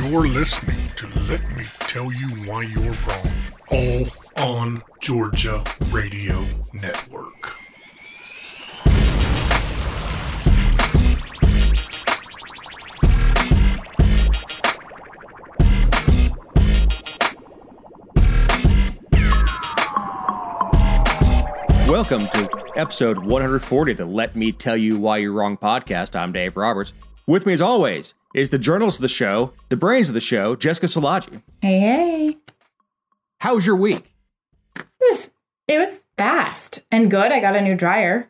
You're listening to Let Me Tell You Why You're Wrong, all on Georgia Radio Network. Welcome to episode 140 of the Let Me Tell You Why You're Wrong podcast. I'm Dave Roberts. With me, as always, is the journalist of the show, the brains of the show, Jessica Szilagyi. Hey. How was your week? It was fast and good. I got a new dryer.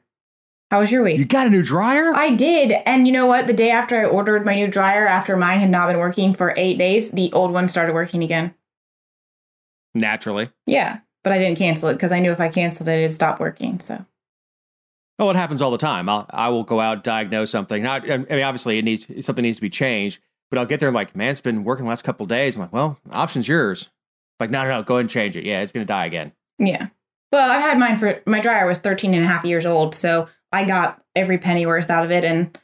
How was your week? You got a new dryer? I did. And you know what? The day after I ordered my new dryer, after mine had not been working for 8 days, the old one started working again. Naturally. Yeah. But I didn't cancel it because I knew if I canceled it, it'd stop working. So. Oh, it happens all the time. I will go out, diagnose something. I mean, obviously, something needs to be changed. But I'll get there and like, man, it's been working the last couple of days. I'm like, well, option's yours. Like, no, go ahead and change it. Yeah, it's going to die again. Yeah. Well, I had mine for, my dryer was 13 and a half years old. So I got every penny worth out of it. And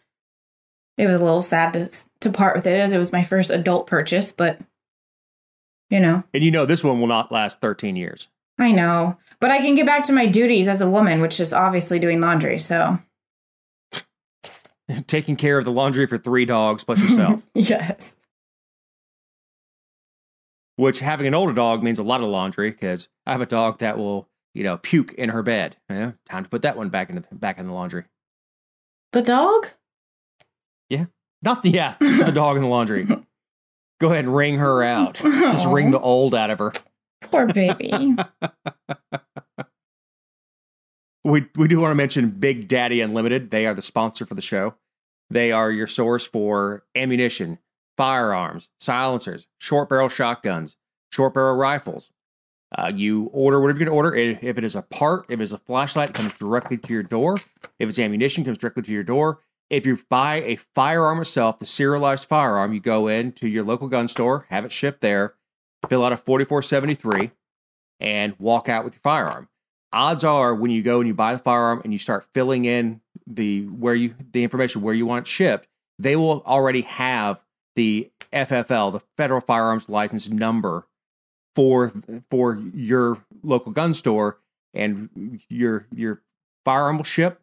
it was a little sad to part with it as it was my first adult purchase. But, you know. And you know this one will not last 13 years. I know, but I can get back to my duties as a woman, which is obviously doing laundry, so. Taking care of the laundry for 3 dogs plus yourself. Yes. Which, having an older dog means a lot of laundry, because I have a dog that will, puke in her bed. Yeah, time to put that one back in the laundry. The dog? Yeah. The dog in the laundry. Go ahead and wring her out. Just wring the old out of her. Poor baby. We do want to mention Big Daddy Unlimited. They are the sponsor for the show. They are your source for ammunition, firearms, silencers, short barrel shotguns, short barrel rifles. You order whatever you're going to order. If it is a part, if it's a flashlight, it comes directly to your door. If it's ammunition, it comes directly to your door. If you buy a firearm itself, the serialized firearm, you go into your local gun store, have it shipped there, fill out a 4473, and walk out with your firearm. Odds are, when you go and you buy the firearm and you start filling in the information where you want it shipped, they will already have the FFL, the Federal Firearms License number, for your local gun store, and your firearm will ship.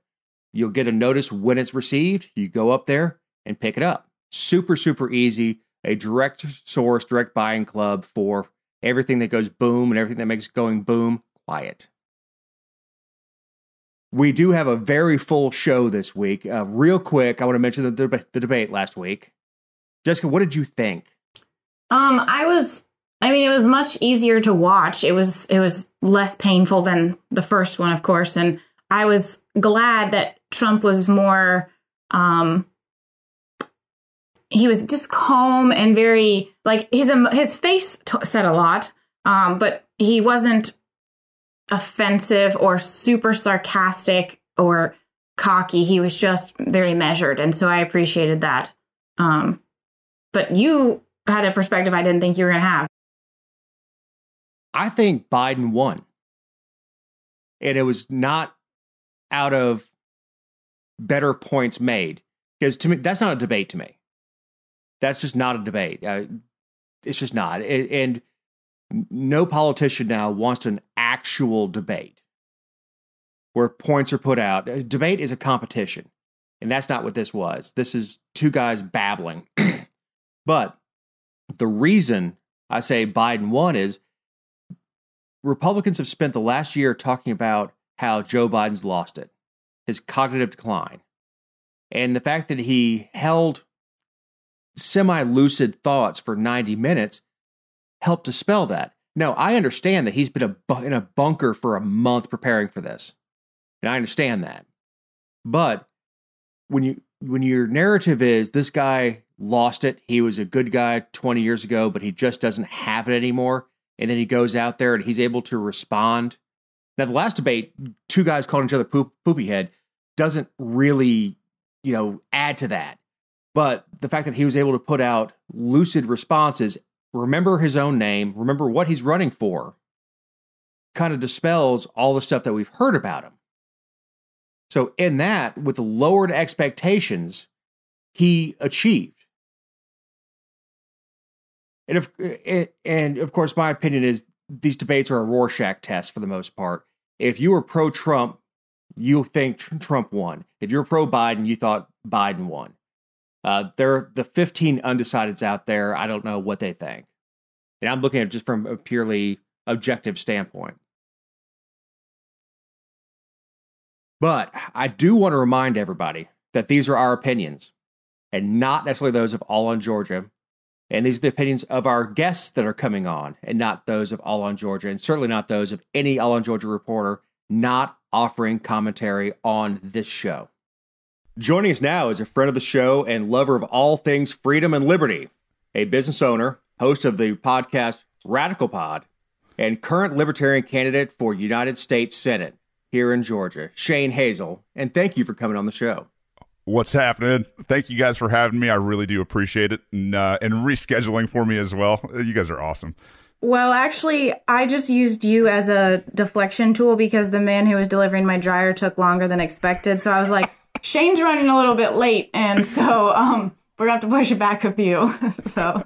You'll get a notice when it's received. You go up there and pick it up. Super, super easy. A direct source, direct buying club for everything that goes boom and everything that makes going boom quiet. We do have a very full show this week. Real quick, I want to mention the debate last week. Jessica, what did you think? It was much easier to watch. It was less painful than the first one, of course. And I was glad that Trump was more, he was just calm and very, like, his face said a lot, but he wasn't offensive or super sarcastic or cocky. He was just very measured. And so I appreciated that. But you had a perspective I didn't think you were going to have. I think Biden won. And it was not out of better points made. Because to me, that's not a debate to me. That's just not a debate. It's just not. And no politician now wants an actual debate where points are put out. A debate is a competition. And that's not what this was. This is two guys babbling. But the reason I say Biden won is Republicans have spent the last year talking about how Joe Biden's lost it, his cognitive decline. And the fact that he held semi-lucid thoughts for 90 minutes helped dispel that. Now, I understand that he's been in a bunker for a month preparing for this. And I understand that. But when your narrative is this guy lost it, he was a good guy 20 years ago, but he just doesn't have it anymore, and then he goes out there and he's able to respond. Now, the last debate, two guys calling each other poopy head, doesn't really, add to that. But the fact that he was able to put out lucid responses, remember his own name, remember what he's running for, kind of dispels all the stuff that we've heard about him. So in that, with the lowered expectations, he achieved. And of course, my opinion is these debates are a Rorschach test for the most part. If you were pro-Trump, you think Trump won. If you're pro-Biden, you thought Biden won. There are the 15 undecideds out there. I don't know what they think. And I'm looking at it just from a purely objective standpoint. But I do want to remind everybody that these are our opinions and not necessarily those of All on Georgia. And these are the opinions of our guests that are coming on and not those of All on Georgia, and certainly not those of any All on Georgia reporter not offering commentary on this show. Joining us now is a friend of the show and lover of all things freedom and liberty, a business owner, host of the podcast Radical Pod, and current Libertarian candidate for United States Senate here in Georgia, Shane Hazel. And thank you for coming on the show. What's happening? Thank you guys for having me. I really do appreciate it, and rescheduling for me as well. You guys are awesome. Well, actually, I just used you as a deflection tool because the man who was delivering my dryer took longer than expected. So I was like, Shane's running a little bit late, and so we're going to have to push it back a few. So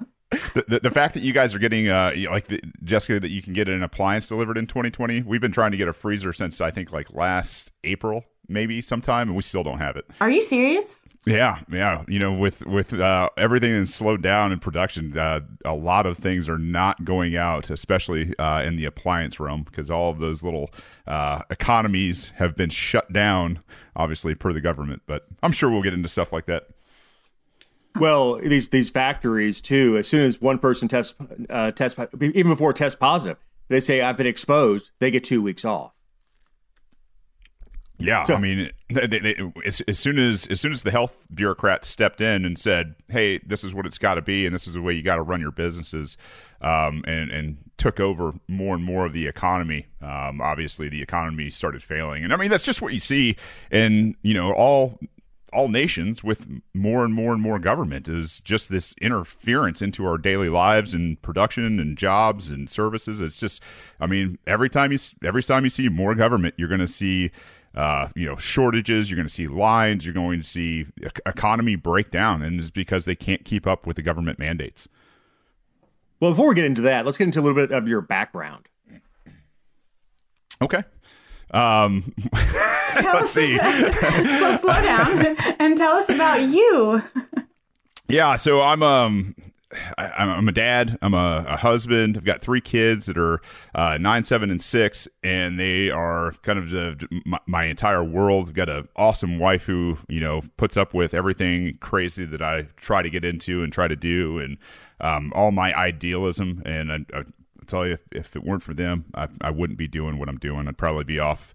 the fact that you guys are getting, Jessica, that you can get an appliance delivered in 2020, we've been trying to get a freezer since, I think, like last April. Maybe sometime, and we still don't have it. Are you serious? Yeah. You know, with everything that's slowed down in production, a lot of things are not going out, especially in the appliance realm, because all of those little economies have been shut down, obviously per the government. But I'm sure we'll get into stuff like that. Well, these factories too. As soon as one person tests, even before test positive, they say I've been exposed. They get 2 weeks off. Yeah, so, I mean, as soon as the health bureaucrats stepped in and said, "Hey, this is what it's got to be, and this is the way you got to run your businesses," and took over more and more of the economy, obviously the economy started failing. And I mean, that's just what you see in all nations with more and more and more government, is just this interference into our daily lives and production and jobs and services. It's just, I mean, every time you see more government, you're going to see shortages, you're going to see lines, you're going to see economy break down, and it's because they can't keep up with the government mandates. Well, before we get into that, let's get into a little bit of your background. Okay. Let's see. So slow down and tell us about you. Yeah, so I'm a dad. I'm a husband. I've got 3 kids that are 9, 7, and 6, and they are kind of my entire world. I've got an awesome wife who puts up with everything crazy that I try to get into and try to do, and all my idealism. And I tell you, if it weren't for them, I wouldn't be doing what I'm doing. I'd probably be off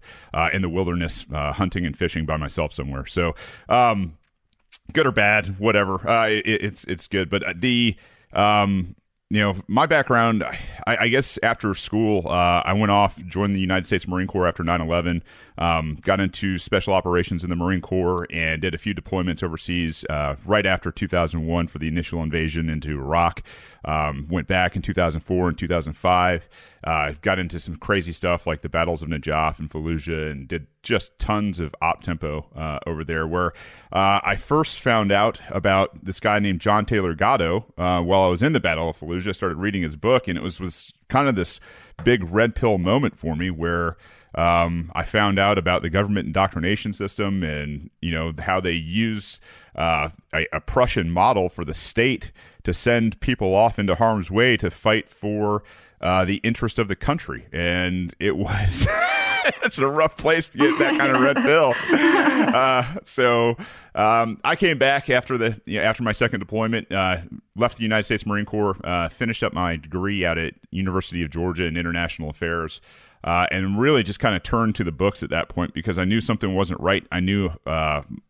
in the wilderness hunting and fishing by myself somewhere. So. Good or bad, whatever. It's good. But my background, I guess after school, I went off, joined the United States Marine Corps after 9/11, got into special operations in the Marine Corps, and did a few deployments overseas right after 2001 for the initial invasion into Iraq. Went back in 2004 and 2005, got into some crazy stuff like the battles of Najaf and Fallujah, and did just tons of op-tempo over there, where I first found out about this guy named John Taylor Gatto while I was in the Battle of Fallujah. I started reading his book, and it was kind of this big red pill moment for me, where I found out about the government indoctrination system, and how they use a Prussian model for the state to send people off into harm's way to fight for the interest of the country. And it was it's a rough place to get that kind of red pill. So I came back after after my second deployment, left the United States Marine Corps, finished up my degree out at University of Georgia in International Affairs. And really just kind of turned to the books at that point, because I knew something wasn't right. I knew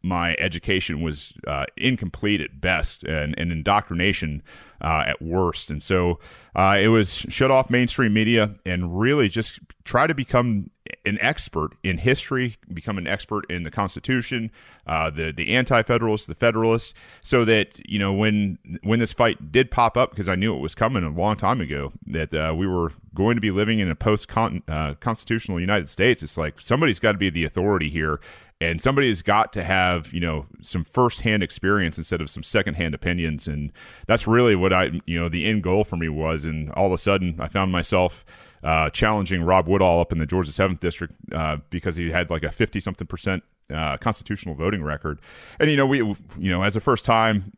my education was incomplete at best, and indoctrination at worst. And so it was shut off mainstream media and really just try to become an expert in history, become an expert in the Constitution, the Anti-Federalists, the Federalists, so that when this fight did pop up, because I knew it was coming a long time ago, that we were going to be living in a post-constitutional United States. It's like somebody's got to be the authority here, And somebody has got to have, some firsthand experience instead of some secondhand opinions. And that's really what the end goal for me was. And all of a sudden I found myself challenging Rob Woodall up in the Georgia 7th District because he had like a 50-something% constitutional voting record. And, we as a first-time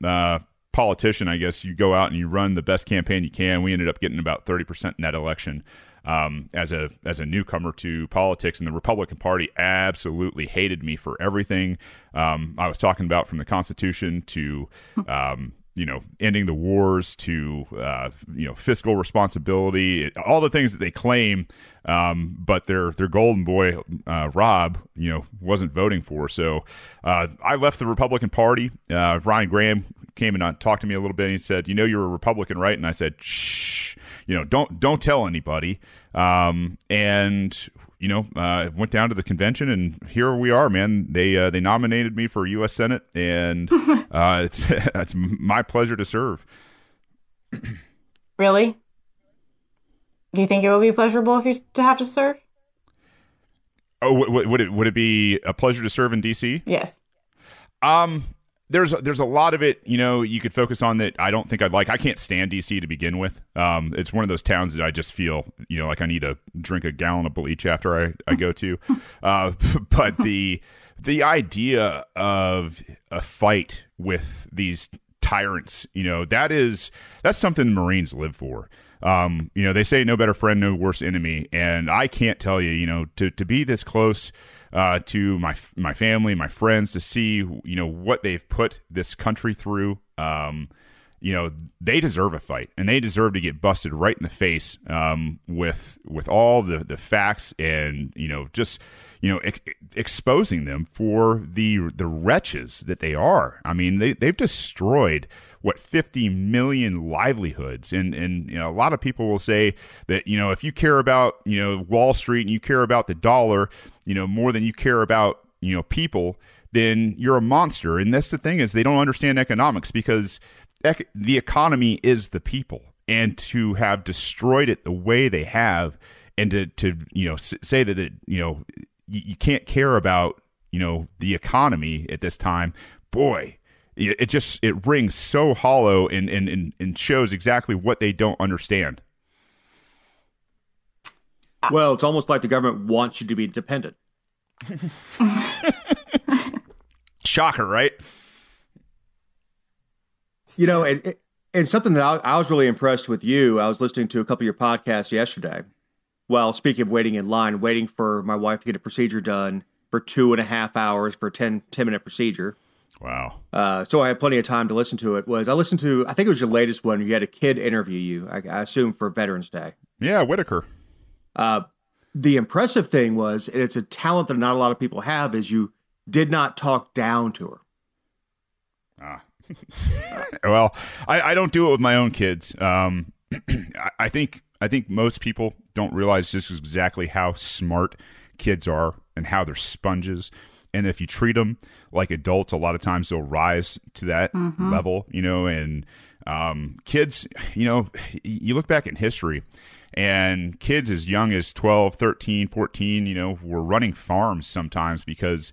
politician, I guess you go out and you run the best campaign you can. We ended up getting about 30% in that election. As a newcomer to politics, and the Republican Party absolutely hated me for everything I was talking about, from the Constitution to ending the wars to fiscal responsibility, all the things that they claim, but their golden boy Rob wasn't voting for. So I left the Republican Party. Ryan Graham came and talked to me a little bit, and he said, "You're a Republican, right?" And I said, "Shh, don't tell anybody." Went down to the convention, and here we are, man. They nominated me for U.S. Senate, and it's my pleasure to serve. Really? Do you think it would be pleasurable if you to have to serve? Oh, would it be a pleasure to serve in D.C.? Yes. There's a lot of it, you could focus on that I don't think I'd like. I can't stand DC to begin with. It's one of those towns that I just feel, like I need to drink a gallon of bleach after I go to. But the idea of a fight with these tyrants, that's something Marines live for. They say no better friend, no worse enemy. And I can't tell you, to be this close to my family, my friends, to see, what they've put this country through. They deserve a fight, and they deserve to get busted right in the face with all the facts, and exposing them for the wretches that they are. I mean, they've destroyed 50 million livelihoods, and a lot of people will say that if you care about Wall Street and you care about the dollar more than you care about people, then you're a monster. And that's the thing, is they don't understand economics, because the economy is the people, and to have destroyed it the way they have, and to say that you can't care about the economy at this time, boy. It rings so hollow, and shows exactly what they don't understand. Well, it's almost like the government wants you to be dependent. Shocker, right? And something that I was really impressed with you. I was listening to a couple of your podcasts yesterday. Well, speaking of waiting in line, waiting for my wife to get a procedure done for 2.5 hours for a 10-minute procedure. Wow. So I had plenty of time to listen to it. I listened to, I think it was your latest one. You had a kid interview you, I assume for Veterans Day. Yeah, Whitaker. The impressive thing was, and it's a talent that not a lot of people have, is you did not talk down to her. Well, I don't do it with my own kids. I think most people don't realize just exactly how smart kids are and how they're sponges. And if you treat them like adults, a lot of times they'll rise to that level, and kids, you look back in history, and kids as young as 12, 13, 14, were running farms sometimes because,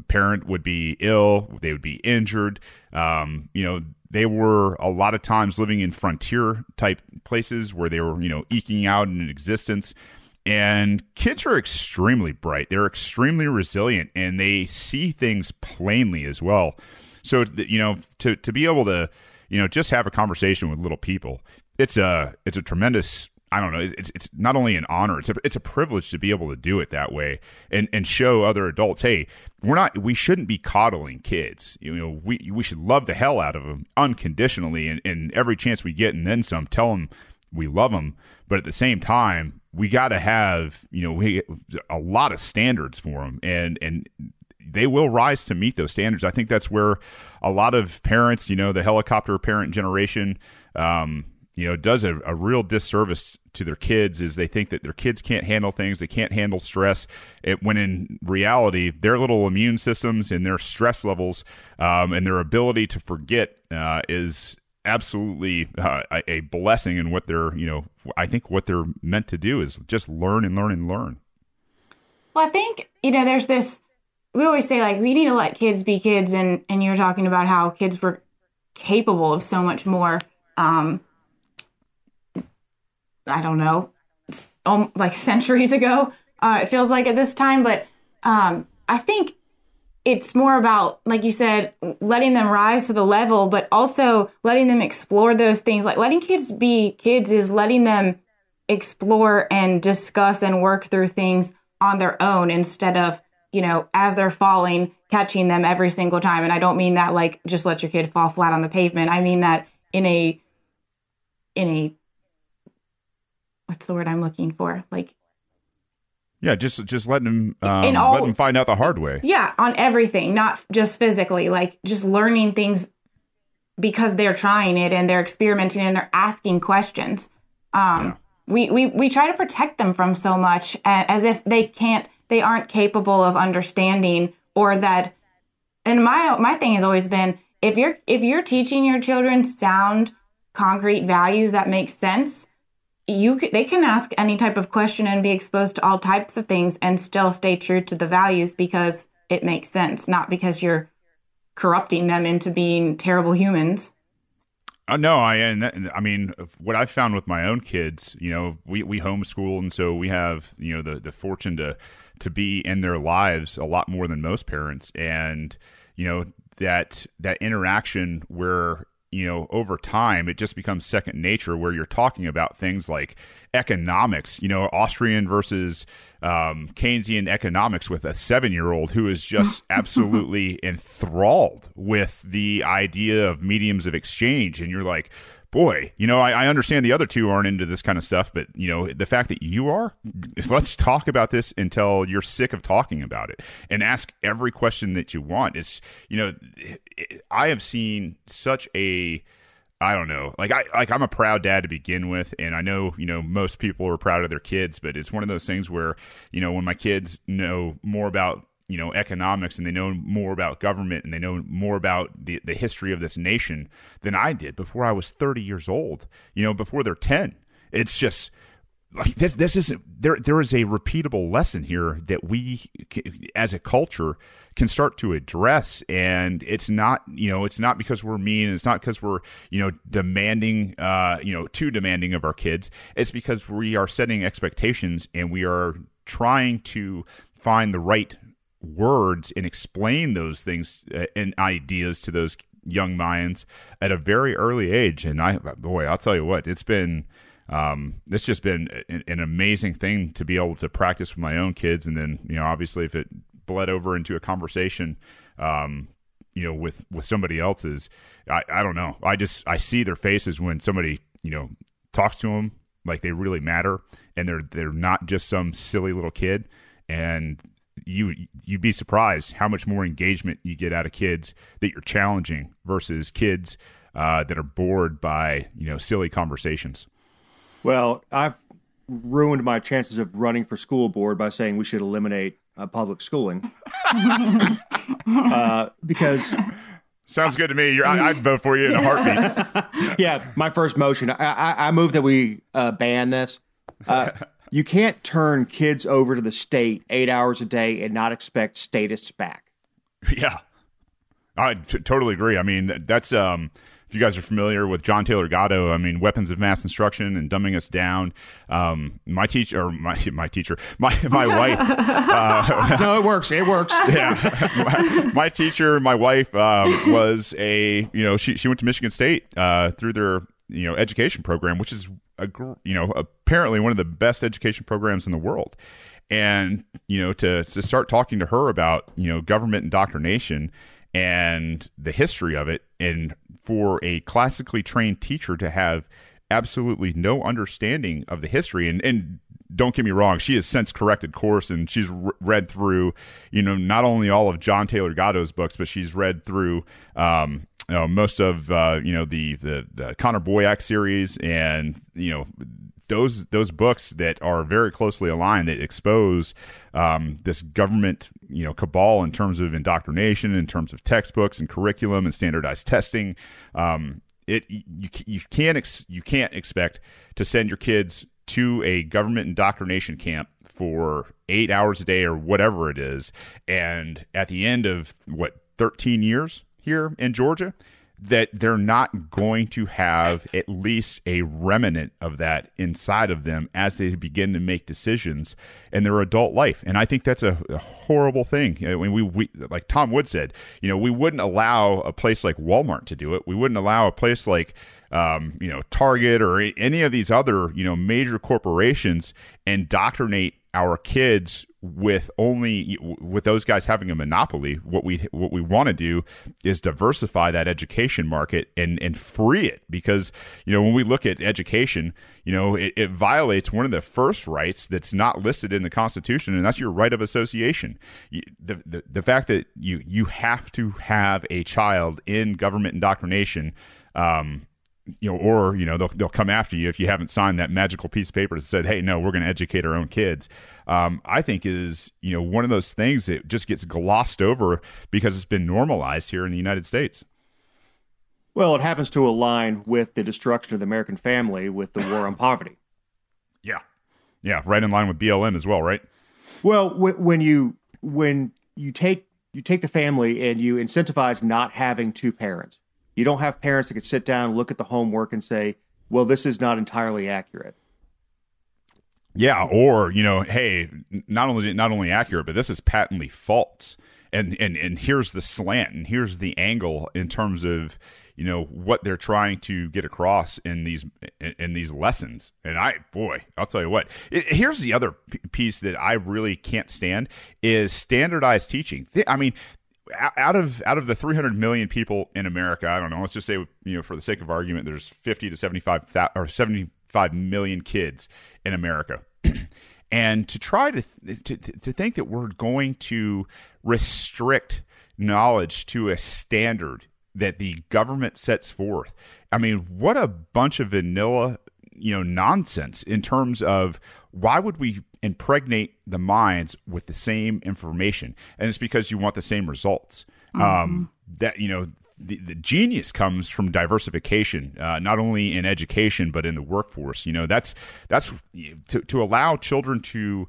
parent would be ill, they would be injured. They were a lot of times living in frontier type places where they were, eking out an existence. And kids are extremely bright. They're extremely resilient, and they see things plainly as well. So, to be able to, just have a conversation with little people, it's a tremendous, I don't know, it's not only an honor, it's a privilege to be able to do it that way, and show other adults, hey, we shouldn't be coddling kids. We should love the hell out of them unconditionally, and every chance we get, and then some, tell them we love them. But at the same time, we got to have, a lot of standards for them, and they will rise to meet those standards. I think that's where a lot of parents, the helicopter parent generation, does a real disservice to their kids, is they think that their kids can't handle things, they can't handle stress, when in reality, their little immune systems and their stress levels and their ability to forget is absolutely a blessing. And what they're, I think what they're meant to do is just learn and learn and learn. Well, I think, there's this we always say, like, we need to let kids be kids. And you were talking about how kids were capable of so much more. I don't know, like centuries ago, it feels like at this time. But I think it's more about, like you said, letting them rise to the level, but also letting them explore those things. Like letting kids be kids is letting them explore and discuss and work through things on their own instead of, you know, as they're falling, catching them every single time. And I don't mean that like just let your kid fall flat on the pavement. I mean that in a what's the word I'm looking for? Like, yeah, just letting them let them find out the hard way. Yeah, on everything, not just physically, like just learning things because they're trying it and they're experimenting and they're asking questions. We try to protect them from so much as if they aren't capable of understanding, or that. And my thing has always been, if you're teaching your children sound, concrete values that make sense, they can ask any type of question and be exposed to all types of things and still stay true to the values because it makes sense, not because you're corrupting them into being terrible humans. No, I mean, what I've found with my own kids, you know, we homeschool, and so we have, you know, the fortune to be in their lives a lot more than most parents, and you know that interaction where, you know, over time, it just becomes second nature, where you're talking about things like economics, you know, Austrian versus Keynesian economics with a 7-year-old who is just absolutely enthralled with the idea of mediums of exchange. And you're like, boy, you know, I understand the other two aren't into this kind of stuff, but, you know, the fact that you are, let's talk about this until you're sick of talking about it and ask every question that you want. It's, you know, I have seen such a, I don't know, I'm a proud dad to begin with. And I know, you know, most people are proud of their kids, but it's one of those things where, you know, when my kids know more about, you know, economics, and they know more about government, and they know more about the history of this nation than I did before I was 30 years old, you know, before they're 10. It's just like this isn't there is a repeatable lesson here that we as a culture can start to address. And it's not, you know, it's not because we're mean. It's not because we're, you know, demanding, you know, too demanding of our kids. It's because we are setting expectations, and we are trying to find the right words and explain those things and ideas to those young minds at a very early age. And I'll tell you what, it's just been an amazing thing to be able to practice with my own kids. And then, you know, obviously if it bled over into a conversation, you know, with somebody else's, I don't know. I see their faces when somebody, you know, talks to them like they really matter, and they're not just some silly little kid. And you'd be surprised how much more engagement you get out of kids that you're challenging versus kids that are bored by, you know, silly conversations. Well, I've ruined my chances of running for school board by saying we should eliminate public schooling. Because sounds good to me. I'd vote for you in a heartbeat. Yeah, my first motion. I move that we ban this. You can't turn kids over to the state 8 hours a day and not expect status back. Yeah, I totally agree. I mean, that's if you guys are familiar with John Taylor Gatto, I mean, weapons of mass instruction and dumbing us down. My wife. No, it works. It works. Yeah, my teacher, my wife was a, you know, she went to Michigan State through their, you know, education program, which is apparently one of the best education programs in the world. And, you know, to start talking to her about, you know, government indoctrination and the history of it, and for a classically trained teacher to have absolutely no understanding of the history. And don't get me wrong, she has since corrected course, and she's read through, you know, not only all of John Taylor Gatto's books, but she's read through most of you know, the Connor Boyack series, and, you know, those books that are very closely aligned, that expose this government, you know, cabal in terms of indoctrination, in terms of textbooks and curriculum and standardized testing. You can't expect to send your kids to a government indoctrination camp for 8 hours a day or whatever it is. And at the end of 13 years here in Georgia, that they're not going to have at least a remnant of that inside of them as they begin to make decisions in their adult life. And I think that's a horrible thing. When we like Tom Wood said, we wouldn't allow a place like Walmart to do it. We wouldn't allow a place like Target or any of these other, major corporations indoctrinate our kids with those guys having a monopoly. What we want to do is diversify that education market and free it, because when we look at education, it violates one of the first rights that's not listed in the Constitution, and that's your right of association. The fact that you have to have a child in government indoctrination, or they'll come after you if you haven't signed that magical piece of paper that said, hey, no, we're going to educate our own kids. I think is one of those things that just gets glossed over because it's been normalized here in the United States. Well, it happens to align with the destruction of the American family with the war on poverty. Yeah, right in line with BLM as well, right? Well, when you take the family and you incentivize not having two parents. You don't have parents that can sit down, look at the homework, and say, well, this is not entirely accurate. Yeah, or, hey, not only accurate, but this is patently false. And here's the slant, and here's the angle in terms of, what they're trying to get across in these lessons. And I'll tell you what. Here's the other piece that I really can't stand is standardized teaching. I mean, out of the 300 million people in America, I don't know, let's just say, for the sake of argument, there's 50 to 75 million kids in America. And to try to think that we're going to restrict knowledge to a standard that the government sets forth. I mean, what a bunch of vanilla, nonsense in terms of why would we impregnate the minds with the same information? And it's because you want the same results. Mm-hmm. The genius comes from diversification, not only in education, but in the workforce. That's to allow children to,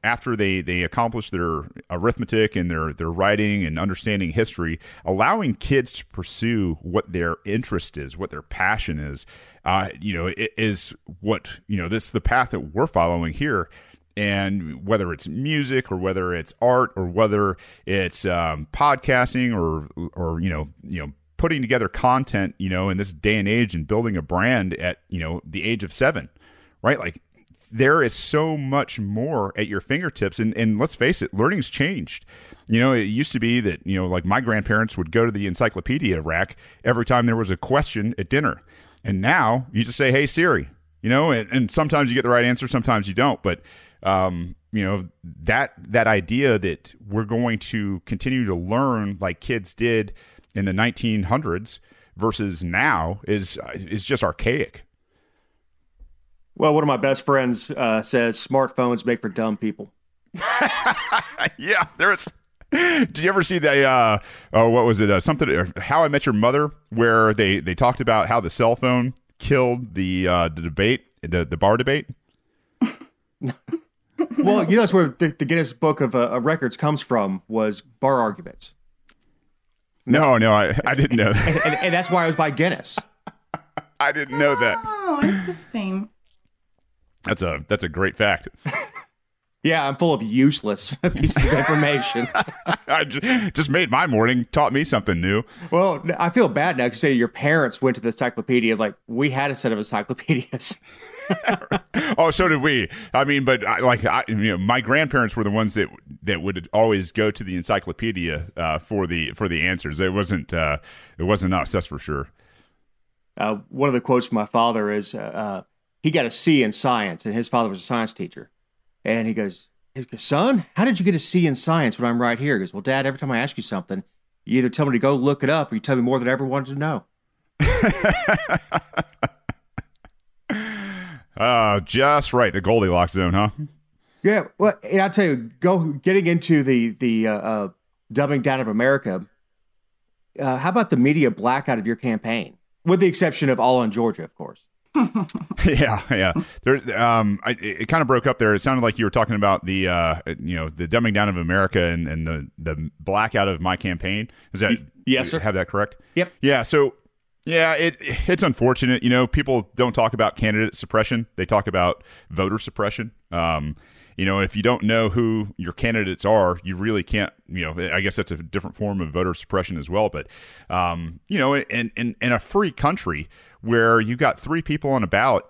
after they accomplish their arithmetic and their writing and understanding history, allowing kids to pursue what their interest is, what their passion is, it is what, this is the path that we're following here. And whether it's music or whether it's art or whether it's podcasting or putting together content, in this day and age and building a brand at, the age of 7, right? Like there is so much more at your fingertips. And let's face it, learning's changed. It used to be that, like my grandparents would go to the encyclopedia rack every time there was a question at dinner. And now you just say, hey, Siri, and sometimes you get the right answer, sometimes you don't. But that idea that we're going to continue to learn like kids did in the 1900s versus now is just archaic. Well, one of my best friends says smartphones make for dumb people. Yeah, there's. Did you ever see that? What was it? Something? How I Met Your Mother, where they talked about how the cell phone killed the debate, the bar debate. Well, that's where the Guinness Book of Records comes from, was bar arguments. No, I didn't know that. And that's why it was by Guinness. I didn't know that. Oh, interesting. That's a great fact. Yeah, I'm full of useless pieces of information. I just made my morning, taught me something new. Well, I feel bad now because you say your parents went to the encyclopedia. Like, we had a set of encyclopedias. Oh, so did we. I mean, but my grandparents were the ones that would always go to the encyclopedia for the answers. It wasn't us, that's for sure. One of the quotes from my father is he got a C in science, and his father was a science teacher. And he goes, son, how did you get a C in science when I'm right here? He goes, well, Dad, every time I ask you something, you either tell me to go look it up or you tell me more than I ever wanted to know. Just right. The Goldilocks zone, huh? Yeah. Well, and I'll tell you, getting into the dumbing down of America, how about the media blackout of your campaign? With the exception of All on Georgia, of course. Yeah. There, it kind of broke up there. It sounded like you were talking about the dumbing down of America and the blackout of my campaign. Is that yes, sir? Have that correct? Yep. Yeah. So yeah, it's unfortunate. People don't talk about candidate suppression; they talk about voter suppression. If you don't know who your candidates are, you really can't, I guess that's a different form of voter suppression as well. But, in a free country where you got 3 people on a ballot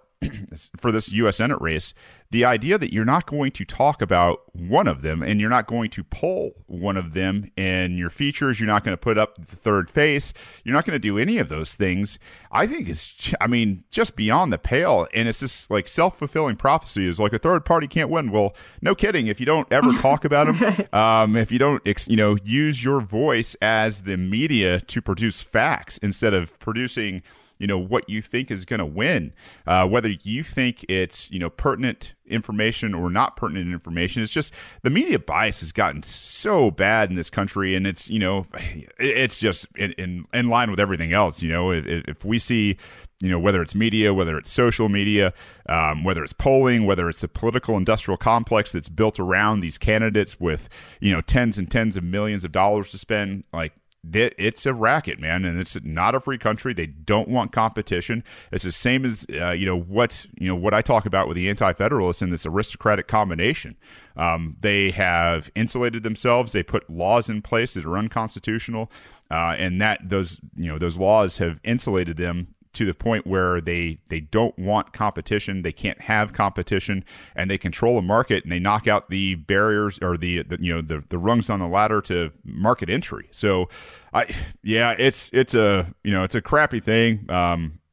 for this U.S. Senate race, the idea that you're not going to talk about one of them and you're not going to poll one of them in your features, you're not going to put up the third face, you're not going to do any of those things, I think is, just beyond the pale. And it's this like self-fulfilling prophecy is like a third party can't win. Well, no kidding. If you don't ever talk about them, if you don't, use your voice as the media to produce facts instead of producing what you think is going to win, whether you think it's, pertinent information or not pertinent information. It's just the media bias has gotten so bad in this country. And it's, it's just in line with everything else. If we see, whether it's media, whether it's social media, whether it's polling, whether it's a political industrial complex that's built around these candidates with, tens and tens of millions of dollars to spend, like, it's a racket, man, and it's not a free country. They don't want competition. It's the same as what I talk about with the anti-federalists in this aristocratic combination. They have insulated themselves. They put laws in place that are unconstitutional, and those laws have insulated them to the point where they don't want competition, they can't have competition, and they control a market and they knock out the barriers or the rungs on the ladder to market entry. So, it's a crappy thing,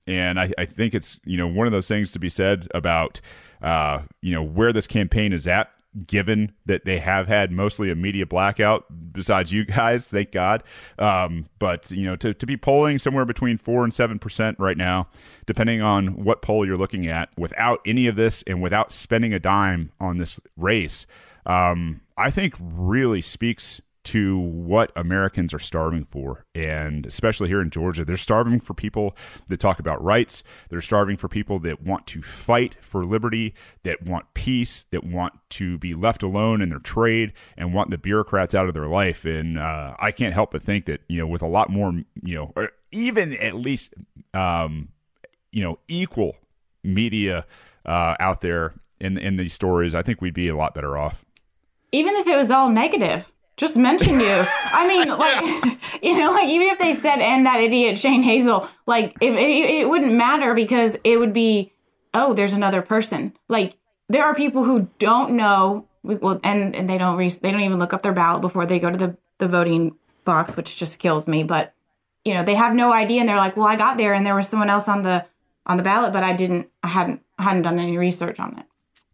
and I think it's one of those things to be said about where this campaign is at. Given that they have had mostly a media blackout, besides you guys, thank God. But to be polling somewhere between 4% and 7% right now, depending on what poll you're looking at, without any of this and without spending a dime on this race, I think really speaks to what Americans are starving for. And especially here in Georgia, they're starving for people that talk about rights. They're starving for people that want to fight for liberty, that want peace, that want to be left alone in their trade and want the bureaucrats out of their life. And I can't help but think that, with a lot more, or even at least, equal media out there in these stories, I think we'd be a lot better off. Even if it was all negative. Just mention you. I mean, even if they said, and that idiot Shane Hazel, if it wouldn't matter because it would be, oh, there's another person. Like, there are people who don't know, and they don't even look up their ballot before they go to the voting box, which just kills me. But, they have no idea, and they're like, well, I got there, and there was someone else on the ballot, but I hadn't done any research on it.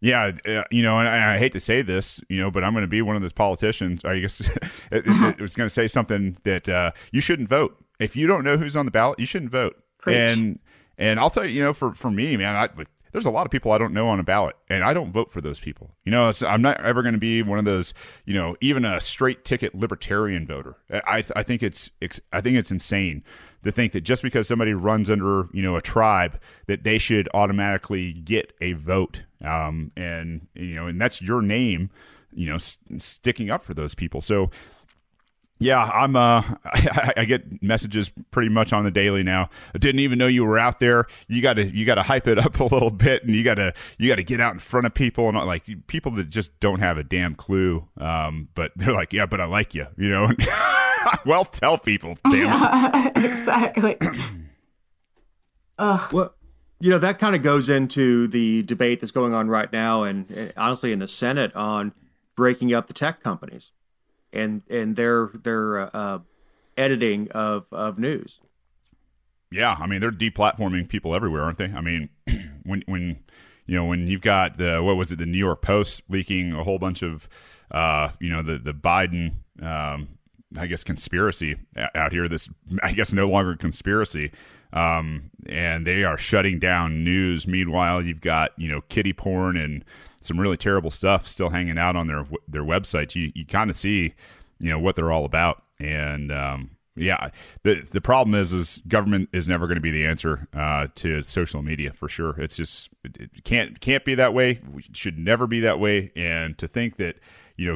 Yeah, and I hate to say this, but I'm going to be one of those politicians. I guess it was going to say something that you shouldn't vote. If you don't know who's on the ballot, you shouldn't vote. Preach. And I'll tell you, for me, man, there's a lot of people I don't know on a ballot, and I don't vote for those people. I'm not ever going to be one of those, even a straight ticket libertarian voter. I think it's insane to think that just because somebody runs under, a tribe, that they should automatically get a vote. And that's your name, sticking up for those people. So, yeah, I get messages pretty much on the daily now. I didn't even know you were out there. You got to hype it up a little bit, and you got to get out in front of people, and like people that just don't have a damn clue. But they're like, yeah, but I like you, Well, tell people, damn it. Exactly. Well, that kind of goes into the debate that's going on right now, and honestly in the Senate, on breaking up the tech companies and their editing of news. Yeah, I mean, they're deplatforming people everywhere, aren't they? I mean, when you've got the New York Post leaking a whole bunch of the Biden I guess conspiracy out here. This, I guess, no longer conspiracy. And they are shutting down news. Meanwhile, you've got, kiddie porn and some really terrible stuff still hanging out on their websites. You kind of see, what they're all about. And, yeah, the problem is government is never going to be the answer to social media for sure. It's just it can't be that way. We should never be that way. And to think that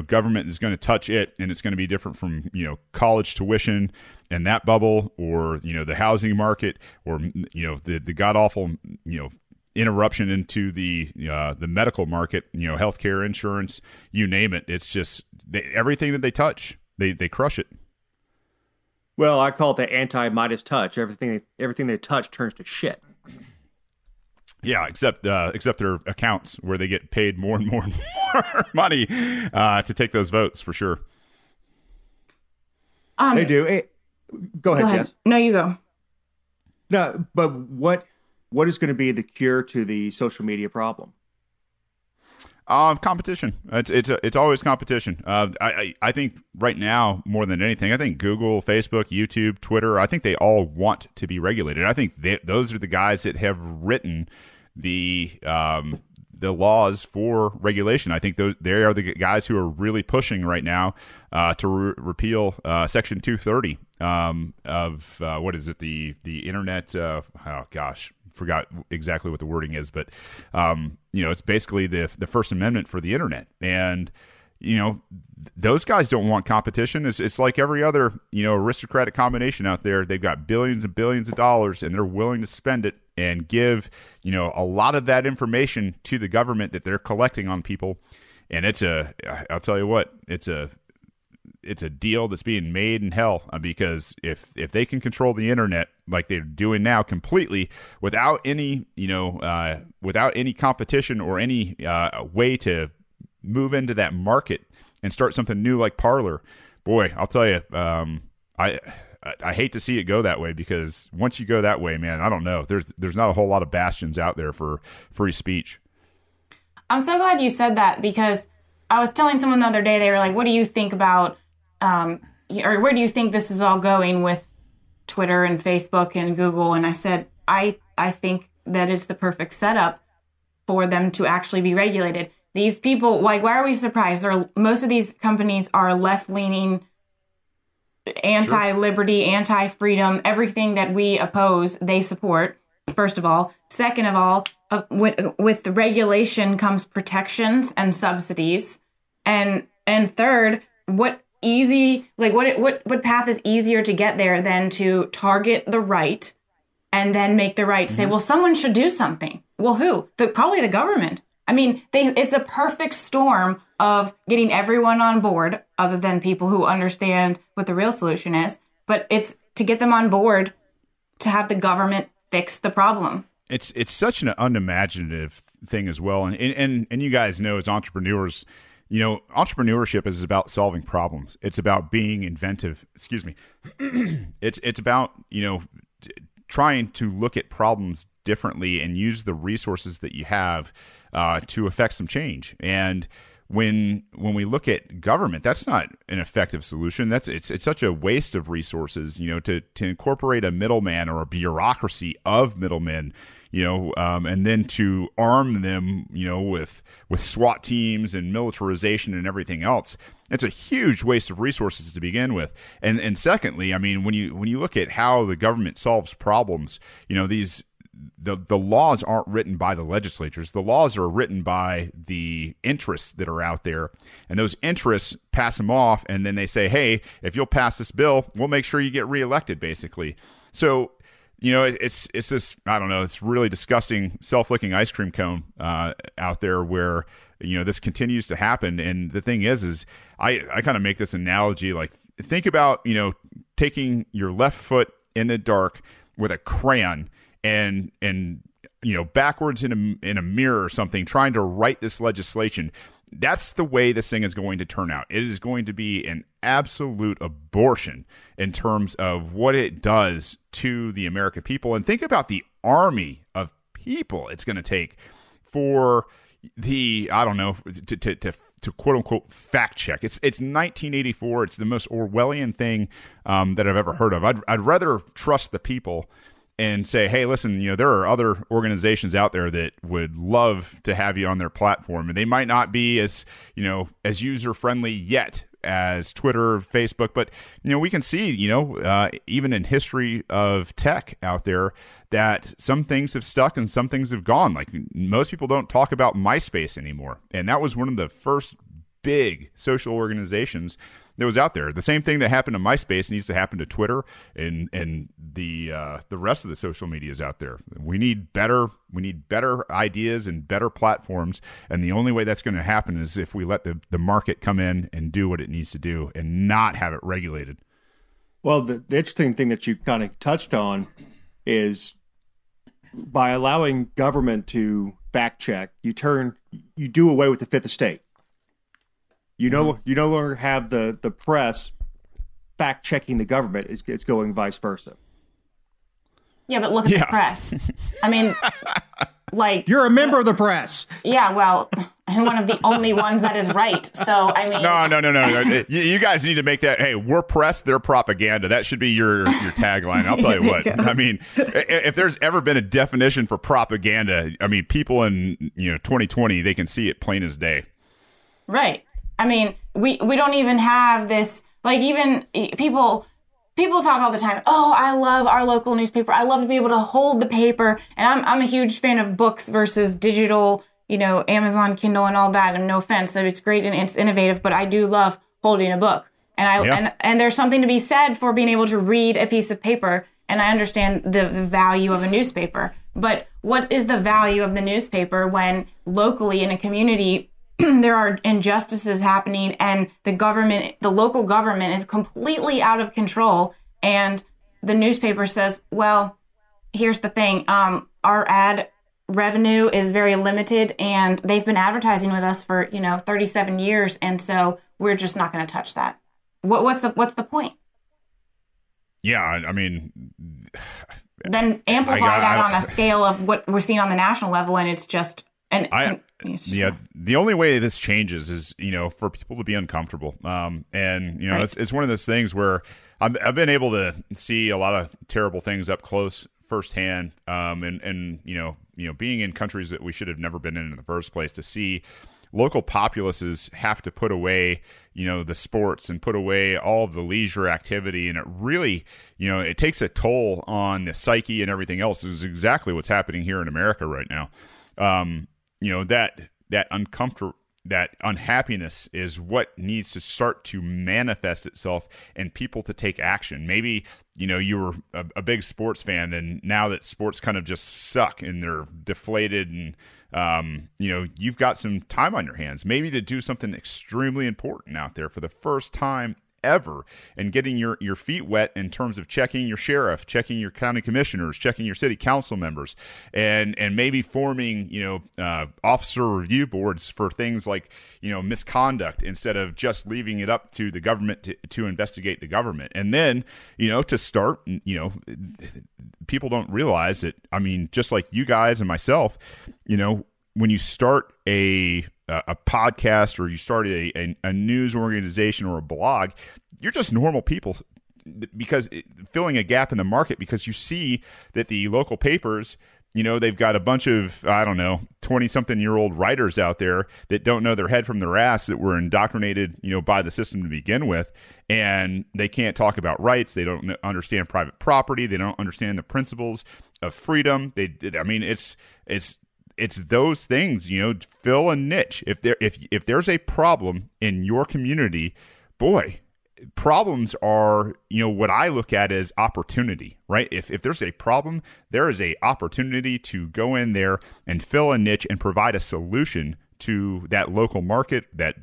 government is going to touch it and it's going to be different from college tuition and that bubble, or the housing market, or the god awful interruption into the medical market, healthcare, insurance, you name it. It's just everything that they touch, they crush it. Well, I call it the anti-Midas touch. Everything they touch turns to shit. Yeah, except their accounts, where they get paid more and more and more money to take those votes, for sure. They do. Go ahead, Jess. No, you go. No, but what is going to be the cure to the social media problem? Competition. It's always competition. I think right now, more than anything, I think Google, Facebook, YouTube, Twitter, I think they all want to be regulated. I think those are the guys that have written the laws for regulation. I think they are the guys who are really pushing right now to repeal Section 230 of what is it, the internet? Oh gosh. Forgot exactly what the wording is, but it's basically the First Amendment for the internet. And those guys don't want competition. It's like every other aristocratic combination out there. They've got billions and billions of dollars, and they're willing to spend it and give a lot of that information to the government that they're collecting on people. And I'll tell you what, it's a deal that's being made in hell, because if they can control the internet like they're doing now completely, without any competition or any way to move into that market and start something new like Parler, boy, I'll tell you, I hate to see it go that way, because once you go that way, man, I don't know, there's not a whole lot of bastions out there for free speech. I'm so glad you said that, because I was telling someone the other day, they were like, what do you think about or where do you think this is all going with Twitter and Facebook and Google? And I said, I think that it's the perfect setup for them to actually be regulated. These people, like, why are we surprised? Most of these companies are left-leaning, anti-liberty, anti-freedom. Everything that we oppose, they support, first of all. Second of all, with the regulation comes protections and subsidies. And third, what path is easier to get there than to target the right and then make the right say, well, someone should do something. Well, who? Probably the government. I mean, it's a perfect storm of getting everyone on board, other than people who understand what the real solution is. But it's to get them on board to have the government fix the problem. It's such an unimaginative thing as well. And you guys know, as entrepreneurs, entrepreneurship is about solving problems. It's about being inventive. Excuse me. It's about, trying to look at problems differently and use the resources that you have to affect some change. And when we look at government, that's not an effective solution. It's such a waste of resources, to incorporate a middleman or a bureaucracy of middlemen, and then to arm them, with SWAT teams and militarization and everything else. It's a huge waste of resources to begin with. And secondly, I mean, when you look at how the government solves problems, the laws aren't written by the legislatures. The laws are written by the interests that are out there, and those interests pass them off, and then they say, hey, if you'll pass this bill, we'll make sure you get reelected, basically. So, it's this, I don't know, it's really disgusting self-licking ice cream cone out there where, this continues to happen. And the thing is I kind of make this analogy, like, think about, taking your left foot in the dark with a crayon and backwards in a mirror or something, trying to write this legislation. That's the way this thing is going to turn out. It is going to be an absolute abortion in terms of what it does to the American people. And think about the army of people it's going to take for the, I don't know, to quote unquote fact check. It's 1984. It's the most Orwellian thing that I've ever heard of. I'd rather trust the people and say, hey, listen, there are other organizations out there that would love to have you on their platform, and they might not be as, as user friendly yet as Twitter, Facebook, but we can see even in history of tech out there that some things have stuck and some things have gone. Like most people don't talk about MySpace anymore, and that was one of the first big social organizations that was out there. The same thing that happened to MySpace needs to happen to Twitter and the rest of the social medias out there. We need better ideas and better platforms, and the only way that's going to happen is if we let the market come in and do what it needs to do and not have it regulated. Well, the interesting thing that you kind of touched on is by allowing government to fact check, you do away with the fifth estate. You no longer have the press fact checking the government. It's going vice versa. Yeah, but look at the press. I mean, like you're a member of the press. Yeah, well, and one of the only ones that is right. So I mean, no. You guys need to make that. Hey, we're press, they're propaganda. That should be your tagline. I'll tell you what. I mean, if there's ever been a definition for propaganda, I mean, people in 2020 they can see it plain as day. Right. I mean, we don't even have this, like even people talk all the time, oh, I love our local newspaper. I love to be able to hold the paper. And I'm a huge fan of books versus digital, Amazon, Kindle and all that. And no offense, that it's great and it's innovative, but I do love holding a book. And and there's something to be said for being able to read a piece of paper. And I understand the value of a newspaper. But what is the value of the newspaper when locally in a community there are injustices happening and the local government is completely out of control, and the newspaper says, well, here's the thing, our ad revenue is very limited and they've been advertising with us for 37 years, and so we're just not going to touch that. What's the point? Yeah, I mean, then amplify that on a scale of what we're seeing on the national level, and it's just the only way this changes is for people to be uncomfortable, and right. it's one of those things where I've been able to see a lot of terrible things up close firsthand, and being in countries that we should have never been in the first place, to see local populaces have to put away the sports and put away all of the leisure activity, and it really it takes a toll on the psyche and everything else. This is exactly what's happening here in America right now. That unhappiness is what needs to start to manifest itself and people to take action. Maybe, you were a big sports fan, and now that sports kind of just suck and they're deflated, and, you've got some time on your hands, maybe to do something extremely important out there for the first time ever, and getting your feet wet in terms of checking your sheriff, checking your county commissioners, checking your city council members, and maybe forming officer review boards for things like misconduct, instead of just leaving it up to the government to investigate the government. And then to start, people don't realize that, I mean, just like you guys and myself, when you start a podcast, or you start a news organization or a blog, you're just normal people, because filling a gap in the market, because you see that the local papers, they've got a bunch of, 20-something-year-old writers out there that don't know their head from their ass, that were indoctrinated, by the system to begin with, and they can't talk about rights. They don't understand private property. They don't understand the principles of freedom. It's those things, fill a niche. If there's a problem in your community, boy, problems are, what I look at as opportunity, right? If there's a problem, there is a opportunity to go in there and fill a niche and provide a solution to that local market, that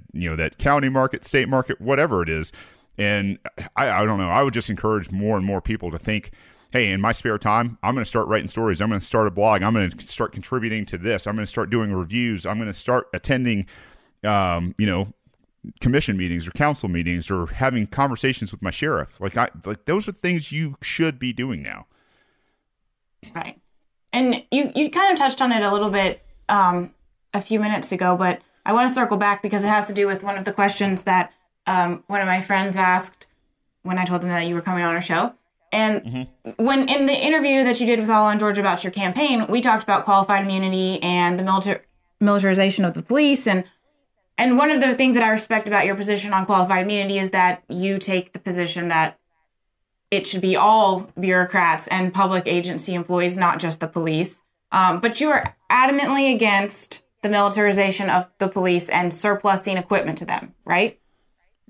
county market, state market, whatever it is. And I don't know, I would just encourage more and more people to think, hey, in my spare time, I'm going to start writing stories. I'm going to start a blog. I'm going to start contributing to this. I'm going to start doing reviews. I'm going to start attending, commission meetings or council meetings, or having conversations with my sheriff. Like those are things you should be doing now. Right. And you kind of touched on it a little bit a few minutes ago, but I want to circle back because it has to do with one of the questions that one of my friends asked when I told them that you were coming on our show. And when in the interview that you did with All on Georgia about your campaign, we talked about qualified immunity and the militarization of the police. And And one of the things that I respect about your position on qualified immunity is that you take the position that it should be all bureaucrats and public agency employees, not just the police. But you are adamantly against the militarization of the police and surplusing equipment to them, right?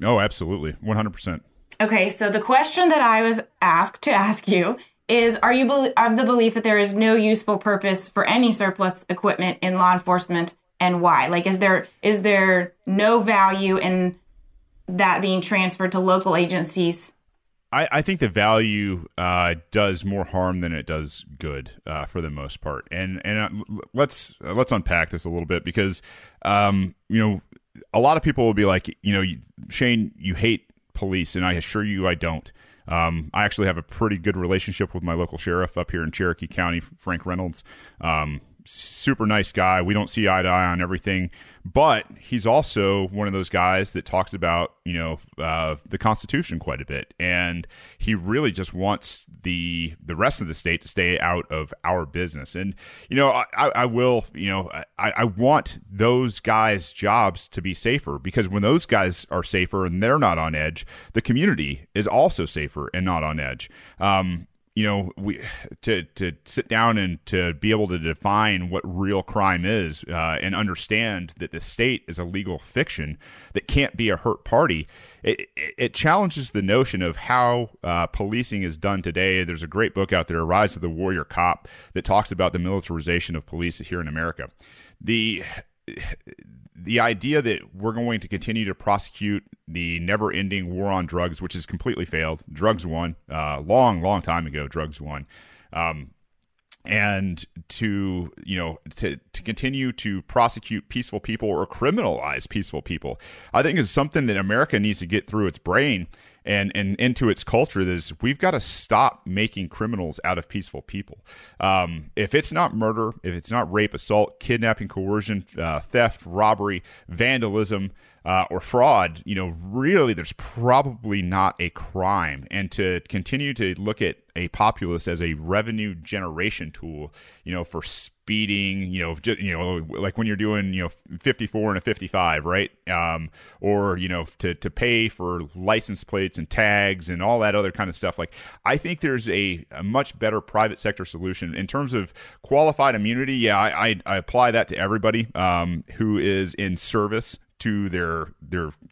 Oh, absolutely. 100%. Okay, so the question that I was asked to ask you is, are you of the belief that there is no useful purpose for any surplus equipment in law enforcement, and why? Like, is there no value in that being transferred to local agencies? I think the value does more harm than it does good for the most part. And let's unpack this a little bit, because a lot of people will be like, Shane, you hate police, and I assure you I don't. I actually have a pretty good relationship with my local sheriff up here in Cherokee County, Frank Reynolds. Super nice guy. We don't see eye to eye on everything, but he's also one of those guys that talks about, the Constitution quite a bit. And he really just wants the rest of the state to stay out of our business. And, I want those guys' jobs to be safer, because when those guys are safer and they're not on edge, the community is also safer and not on edge. To sit down and to be able to define what real crime is, and understand that the state is a legal fiction that can't be a hurt party, it challenges the notion of how policing is done today. There's a great book out there, Rise of the Warrior Cop, that talks about the militarization of police here in America. The idea that we're going to continue to prosecute the never-ending war on drugs, which has completely failed. Drugs won. Long time ago, drugs won. And to continue to prosecute peaceful people or criminalize peaceful people, I think is something that America needs to get through its brain and into its culture. Is we've got to stop making criminals out of peaceful people. If it's not murder, if it's not rape, assault, kidnapping, coercion, theft, robbery, vandalism, or fraud, really there's probably not a crime. And to continue to look at a populace as a revenue generation tool, for speeding, like when you're doing, 54 and a 55, right? Or, to pay for license plates and tags and all that other kind of stuff. Like, I think there's a much better private sector solution in terms of qualified immunity. Yeah, I apply that to everybody who is in service to their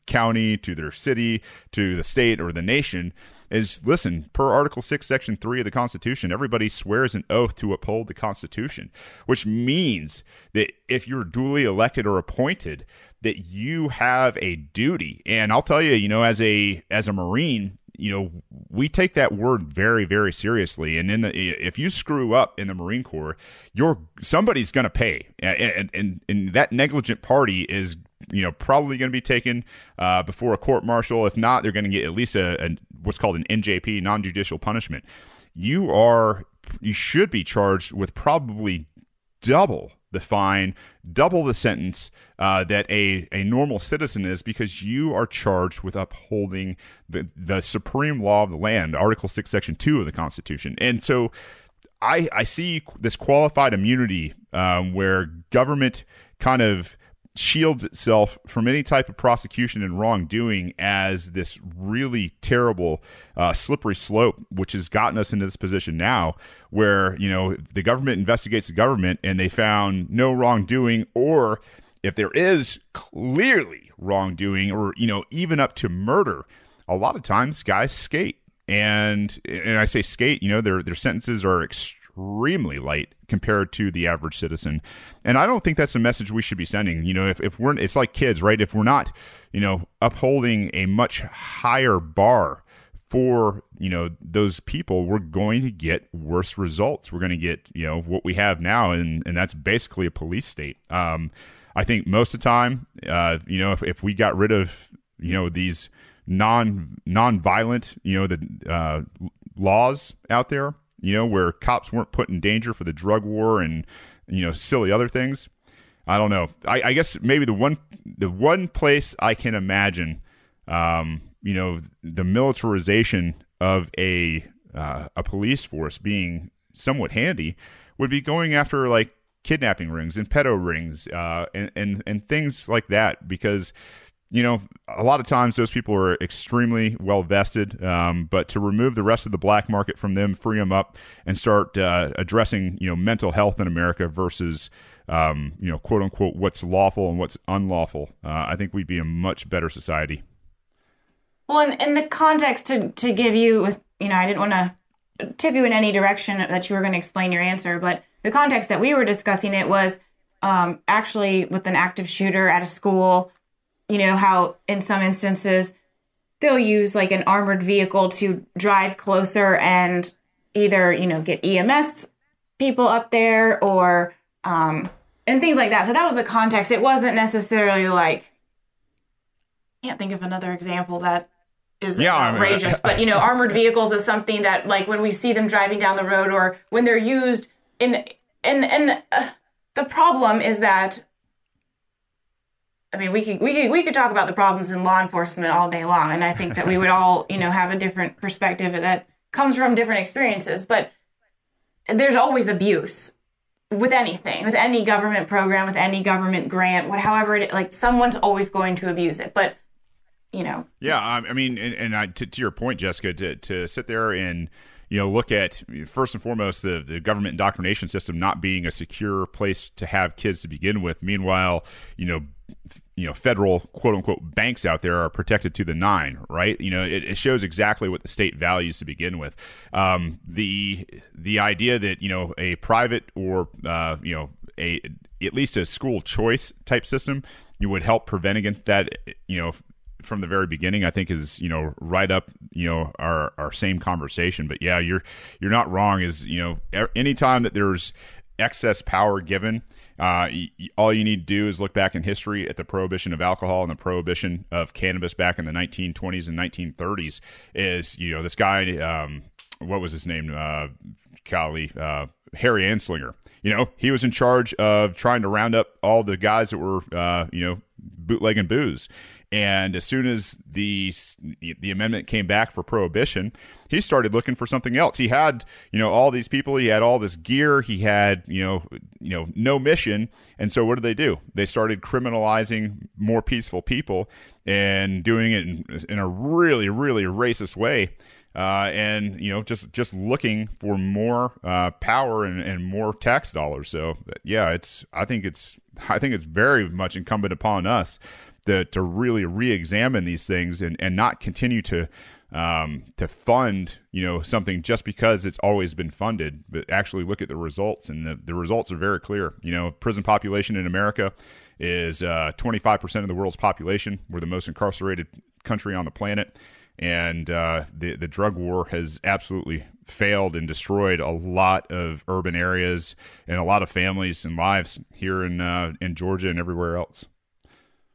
county, to their city, to the state or the nation. Is, listen, per Article 6, Section 3 of the Constitution, everybody swears an oath to uphold the Constitution, which means that if you're duly elected or appointed, that you have a duty. And I'll tell you, as a Marine, we take that word very, very seriously. And if you screw up in the Marine Corps, somebody's going to pay, and that negligent party is probably going to be taken before a court martial. If not, they're going to get at least a what's called an NJP, non-judicial punishment. You should be charged with probably double the fine, double the sentence that a normal citizen is, because you are charged with upholding the supreme law of the land, Article 6, Section 2 of the Constitution. And so I see this qualified immunity where government kind of shields itself from any type of prosecution and wrongdoing as this really terrible slippery slope, which has gotten us into this position now where, the government investigates the government and they found no wrongdoing, or if there is clearly wrongdoing or, even up to murder, a lot of times guys skate. And I say skate, their sentences are extremely light compared to the average citizen. And I don't think that's a message we should be sending. If we're, it's like kids, right? If we're not, upholding a much higher bar for, those people, we're going to get worse results. We're going to get, what we have now. And that's basically a police state. I think most of the time, if we got rid of, these non-violent, the laws out there, where cops weren't put in danger for the drug war and, silly other things. I don't know. I guess maybe the one place I can imagine, the militarization of a police force being somewhat handy would be going after like kidnapping rings and pedo rings, and things like that, because a lot of times those people are extremely well vested, but to remove the rest of the black market from them, free them up, and start addressing mental health in America versus quote unquote what's lawful and what's unlawful, I think we'd be a much better society. Well, in the context to give you with I didn't want to tip you in any direction that you were going to explain your answer, but the context that we were discussing it was actually with an active shooter at a school. How in some instances they'll use like an armored vehicle to drive closer and either, get EMS people up there or, and things like that. So that was the context. It wasn't necessarily like, I can't think of another example that is outrageous, but armored vehicles is something that like when we see them driving down the road or when they're used the problem is that, I mean, we could talk about the problems in law enforcement all day long, and I think that we would all, have a different perspective that comes from different experiences. But there's always abuse with anything, with any government program, with any government grant, however it like someone's always going to abuse it. But yeah, I mean, and to your point, Jessica, to sit there and look at first and foremost the government indoctrination system not being a secure place to have kids to begin with. Meanwhile, federal quote unquote banks out there are protected to the nine, right? It shows exactly what the state values to begin with. The idea that a private or at least a school choice type system would help prevent against that from the very beginning, I think is right up our same conversation. But yeah, you're not wrong. Is anytime that there's excess power given, all you need to do is look back in history at the prohibition of alcohol and the prohibition of cannabis back in the 1920s and 1930s. Is this guy, what was his name? Harry Anslinger. He was in charge of trying to round up all the guys that were bootlegging booze. And as soon as the amendment came back for prohibition, he started looking for something else. He had, all these people, he had all this gear, he had, no mission. And so what did they do? They started criminalizing more peaceful people and doing it in a really, really racist way. And just looking for more power and more tax dollars. So yeah, I think it's very much incumbent upon us to really re-examine these things and not continue to fund something just because it's always been funded, but actually look at the results, and the results are very clear. Prison population in America is 25% of the world's population. We're the most incarcerated country on the planet. And the drug war has absolutely failed and destroyed a lot of urban areas and a lot of families and lives here in Georgia and everywhere else.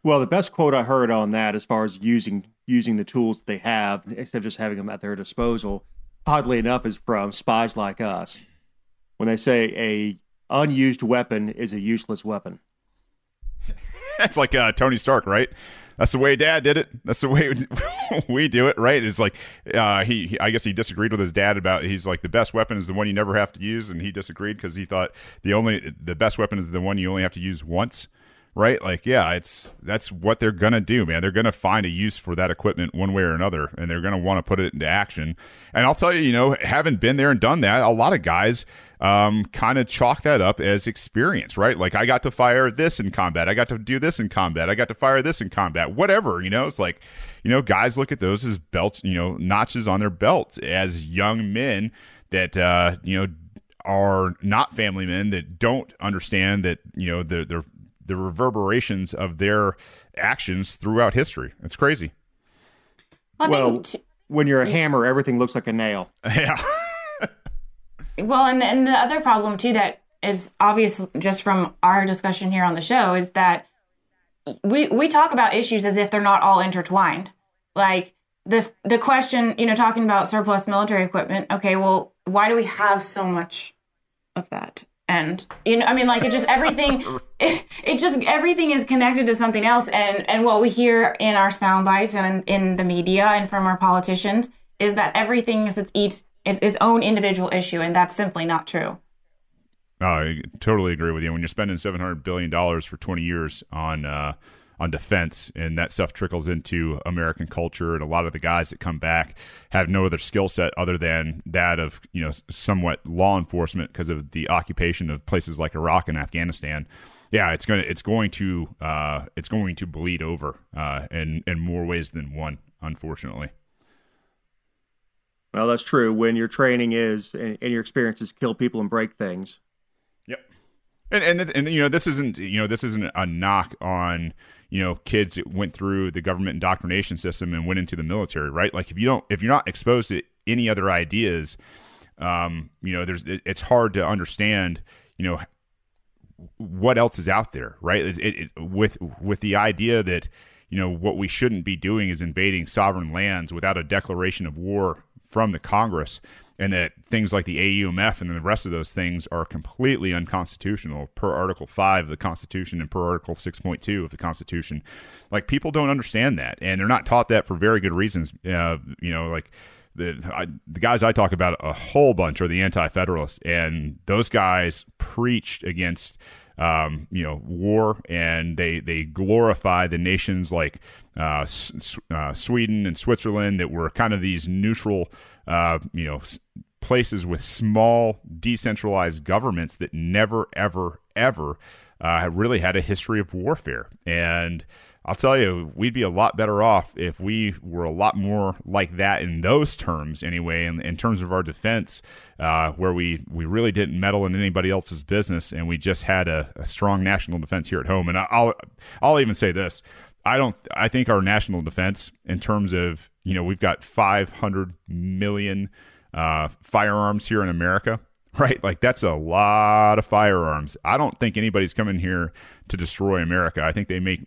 Well, the best quote I heard on that, as far as using the tools they have, instead of just having them at their disposal, oddly enough, is from Spies Like Us, when they say a unused weapon is a useless weapon. That's like Tony Stark, right? That's the way Dad did it. That's the way we do it, right? It's like I guess he disagreed with his dad about. He's like, the best weapon is the one you never have to use, and he disagreed because he thought the best weapon is the one you only have to use once. Right? Like, yeah, that's what they're going to do, man. They're going to find a use for that equipment one way or another, and they're going to want to put it into action. And I'll tell you, having been there and done that, a lot of guys kind of chalk that up as experience, right? Like, I got to fire this in combat. I got to do this in combat. I got to fire this in combat. Whatever, it's like, guys look at those as belts, notches on their belts as young men that, are not family men, that don't understand that, the reverberations of their actions throughout history. It's crazy. Well, when you're a hammer, everything looks like a nail. Yeah. Well, and the other problem, too, that is obvious just from our discussion here on the show is that we talk about issues as if they're not all intertwined. Like the question, talking about surplus military equipment. Okay, well, why do we have so much of that? And, it just everything, everything is connected to something else. And what we hear in our sound bites and in the media and from our politicians is that everything is its own individual issue. And that's simply not true. I totally agree with you. When you're spending $700 billion for 20 years on defense, and that stuff trickles into American culture, and a lot of the guys that come back have no other skill set other than that of, somewhat law enforcement because of the occupation of places like Iraq and Afghanistan. Yeah, it's going to bleed over in more ways than one, unfortunately. Well, that's true. When your training is and your experience is kill people and break things. Yep. And this isn't a knock on kids that went through the government indoctrination system and went into the military, right? Like if you're not exposed to any other ideas, it's hard to understand, what else is out there, right? With the idea that what we shouldn't be doing is invading sovereign lands without a declaration of war from the Congress, and that things like the AUMF and the rest of those things are completely unconstitutional per Article 5 of the Constitution and per Article 6.2 of the Constitution. Like, people don't understand that, and they're not taught that for very good reasons. Like the guys I talk about a whole bunch are the anti-federalists, and those guys preached against war, and they glorify the nations like Sweden and Switzerland that were kind of these neutral, places with small decentralized governments that never, ever, ever really had a history of warfare. And I'll tell you, we'd be a lot better off if we were a lot more like that in those terms anyway, in terms of our defense, where we really didn't meddle in anybody else's business, and we just had a strong national defense here at home. And I'll even say this. I think our national defense, in terms of, we've got 500 million firearms here in America, right? Like, that's a lot of firearms. I don't think anybody's coming here to destroy America. I think they make,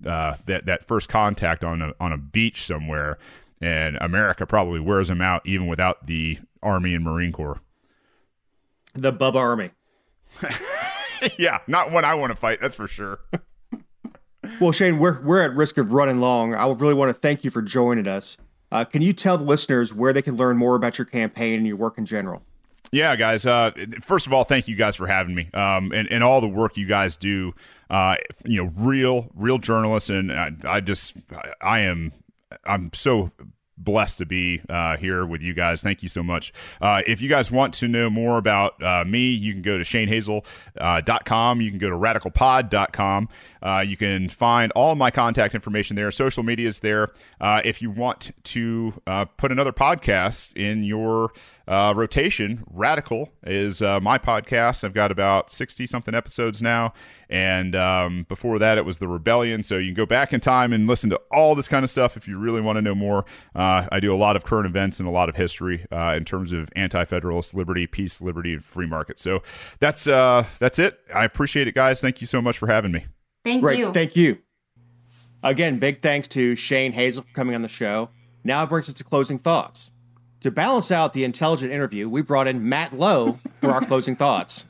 that first contact on a beach somewhere, and America probably wears them out even without the Army and Marine Corps. The Bubba Army. Yeah, not one I want to fight, that's for sure. Well, Shane, we're at risk of running long. I really want to thank you for joining us. Can you tell the listeners where they can learn more about your campaign and your work in general? Yeah, guys. First of all, thank you guys for having me, and all the work you guys do. Real journalists, and I'm so blessed to be here with you guys. Thank you so much. If you guys want to know more about me, you can go to shanehazel.com. You can go to radicalpod.com. You can find all my contact information there. Social media is there. If you want to put another podcast in your rotation, Radical is my podcast. I've got about 60-something episodes now. And before that, it was The Rebellion. So you can go back in time and listen to all this kind of stuff if you really want to know more. I do a lot of current events and a lot of history in terms of anti-federalist liberty, peace, liberty, and free market. So that's it. I appreciate it, guys. Thank you so much for having me. Thank you. Thank you. Again, big thanks to Shane Hazel for coming on the show. Now it brings us to closing thoughts. To balance out the intelligent interview, we brought in Matt Lowe for our closing thoughts.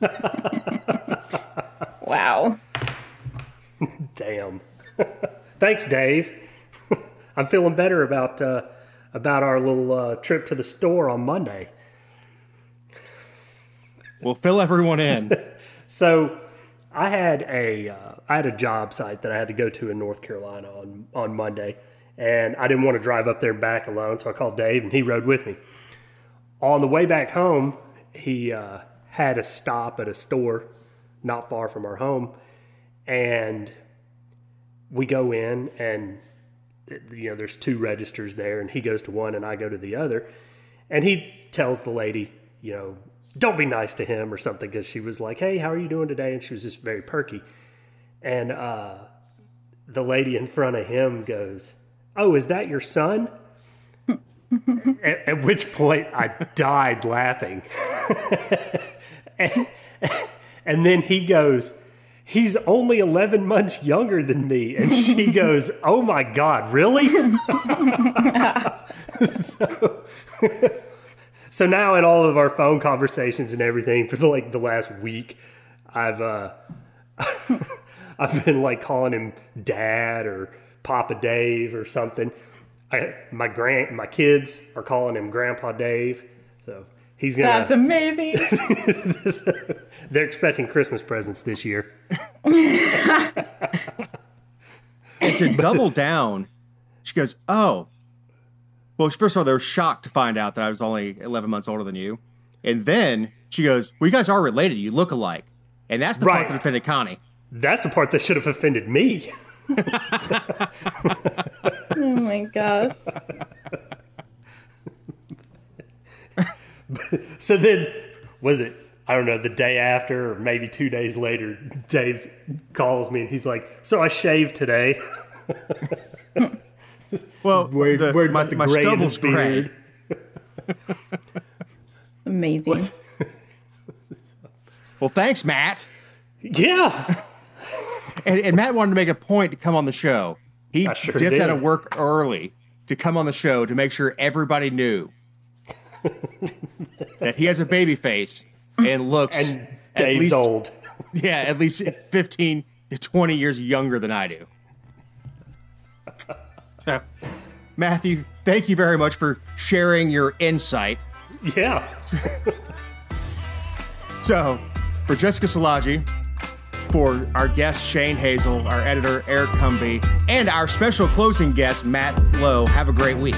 Wow. Damn. Thanks, Dave. I'm feeling better about our little trip to the store on Monday. We'll fill everyone in. So I had a job site that I had to go to in North Carolina on Monday, and I didn't want to drive up there and back alone, so I called Dave, and he rode with me. On the way back home, he had a stop at a store not far from our home, and we go in, and there's two registers there, and he goes to one and I go to the other, and he tells the lady, don't be nice to him or something, because she was like, hey, how are you doing today? And she was just very perky. And the lady in front of him goes, oh, is that your son? at which point I died laughing. And then he goes, he's only 11 months younger than me. And she goes, oh my God, really? So now in all of our phone conversations and everything for the last week, I've been calling him Dad or Papa Dave or something. My kids are calling him Grandpa Dave. So He's gonna. That's amazing. They're expecting Christmas presents this year. And to double down, she goes, "Oh, well, first of all, they were shocked to find out that I was only 11 months older than you." And then she goes, "Well, you guys are related. You look alike." And that's the part that offended Connie. That's the part that should have offended me. Oh my gosh. So then, was it, I don't know, the day after or maybe 2 days later, Dave calls me and he's like, "So I shaved today." Well, worried about the my gray in stubble's his beard. gray. Amazing. Well, thanks, Matt. Yeah. And Matt wanted to make a point to come on the show. He sure dipped did. out of work early to come on the show to make sure everybody knew that he has a baby face and looks And at Dave's least, old. Yeah, at least 15 to 20 years younger than I do. So, Matthew, thank you very much for sharing your insight. Yeah. So, for Jessica Szilagyi, for our guest Shane Hazel, our editor Eric Cumby, and our special closing guest Matt Lowe, have a great week.